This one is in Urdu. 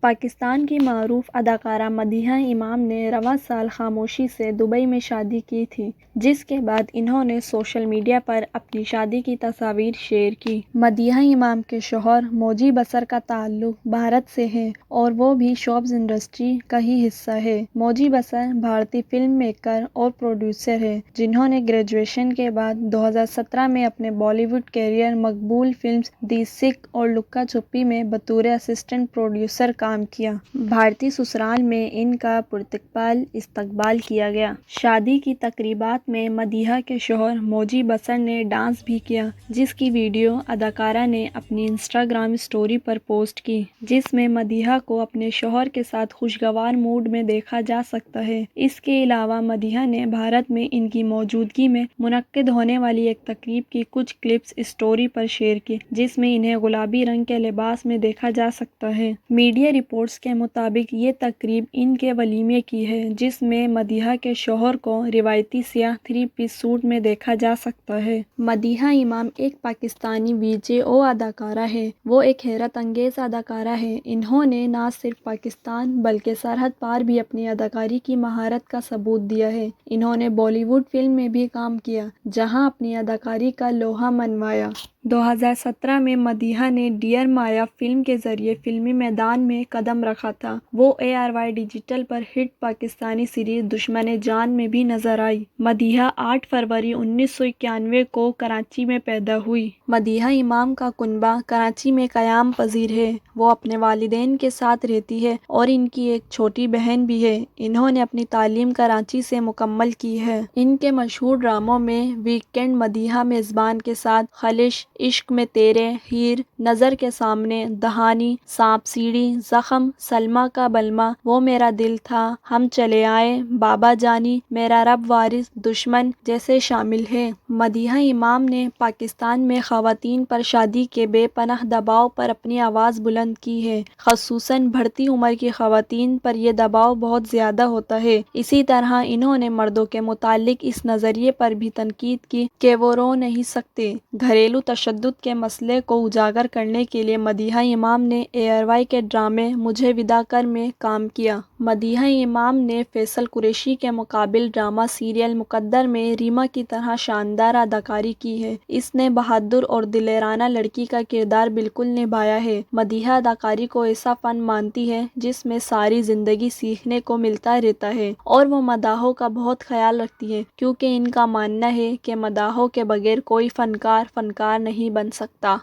پاکستان کی معروف اداکارہ مدیحہ امام نے رواں سال خاموشی سے دبئی میں شادی کی تھی، جس کے بعد انہوں نے سوشل میڈیا پر اپنی شادی کی تصاویر شیئر کی۔ مدیحہ امام کے شوہر موجی بصر کا تعلق بھارت سے ہے اور وہ بھی شوبز انڈسٹری کا ہی حصہ ہے۔ موجی بصر بھارتی فلم میکر اور پروڈیوسر ہیں، جنہوں نے گریجویشن کے بعد 2017 میں اپنے بالی ووڈ کیریئر مقبول فلمز دی سکھ اور لکا چھپی میں بطور اسسٹنٹ پروڈیوسر کام کیا۔ بھارتی سسرال میں ان کا پرتپاک استقبال کیا گیا۔ شادی کی تقریبات میں مدیحہ کے شوہر موجی بصر نے ڈانس بھی کیا، جس کی ویڈیو اداکارہ نے اپنی انسٹاگرام اسٹوری پر پوسٹ کی، جس میں مدیحہ کو اپنے شوہر کے ساتھ خوشگوار موڈ میں دیکھا جا سکتا ہے۔ اس کے علاوہ مدیحہ نے بھارت میں ان کی موجودگی میں منعقد ہونے والی ایک تقریب کی کچھ کلپس اسٹوری پر شیئر کی، جس میں انہیں گلابی رنگ کے لباس میں دیکھا جا سکتا ہے۔ میڈیا رپورٹس کے مطابق یہ تقریب ان کے ولیمے کی ہے، جس میں مدیحہ کے شوہر کو روایتی سیاہ 3 پیس سوٹ میں دیکھا جا سکتا ہے۔ مدیحہ امام ایک پاکستانی وی جے او اداکارہ ہیں۔ وہ ایک حیرت انگیز اداکارہ ہیں۔ انہوں نے نہ صرف پاکستان بلکہ سرحد پار بھی اپنی اداکاری کی مہارت کا ثبوت دیا ہے۔ انہوں نے بالی ووڈ فلم میں بھی کام کیا، جہاں اپنی اداکاری کا لوہا منوایا۔ 2017 میں مدیحہ نے ڈیئر مایا فلم کے ذریعے فلمی میدان میں قدم رکھا تھا۔ وہ ARY ڈیجیٹل پر ہٹ پاکستانی سیریز دشمن جان میں بھی نظر آئی۔ مدیحہ 8 فروری 1991 کو کراچی میں پیدا ہوئی۔ مدیحہ امام کا کنبہ کراچی میں قیام پذیر ہے۔ وہ اپنے والدین کے ساتھ رہتی ہے اور ان کی ایک چھوٹی بہن بھی ہے۔ انہوں نے اپنی تعلیم کراچی سے مکمل کی ہے۔ ان کے مشہور ڈراموں میں ویکنڈ، مدیحہ میزبان کے ساتھ، خلش، عشق میں تیرے، ہیر، نظر کے سامنے، دہانی، سانپ سیڑھی، زخم، سلمیٰ کا بلمہ، وہ میرا دل تھا، ہم چلے آئے، بابا جانی، میرا رب وارث، دشمن جیسے شامل ہیں۔ مدیحہ امام نے پاکستان میں خواتین پر شادی کے بے پناہ دباؤ پر اپنی آواز بلند کی ہے۔ خصوصاً بڑھتی عمر کی خواتین پر یہ دباؤ بہت زیادہ ہوتا ہے۔ اسی طرح انہوں نے مردوں کے متعلق اس نظریے پر بھی تنقید کی کہ وہ رو نہیں سکتے۔ گھریلو تشدد کے مسئلے کو اجاگر کرنے کے لیے مدیحہ امام نے ARY کے ڈرامے مجھے ودا کر میں کام کیا۔ مدیحہ امام نے فیصل قریشی کے مقابل ڈرامہ سیریل مقدر میں ریما کی طرح شاندار اداکاری کی ہے۔ اس نے بہادر اور دلیرانہ لڑکی کا کردار بالکل نبھایا ہے۔ مدیحہ اداکاری کو ایسا فن مانتی ہے جس میں ساری زندگی سیکھنے کو ملتا رہتا ہے، اور وہ مداحوں کا بہت خیال رکھتی ہے، کیونکہ ان کا ماننا ہے کہ مداحوں کے بغیر کوئی فنکار نہیں بن سکتا۔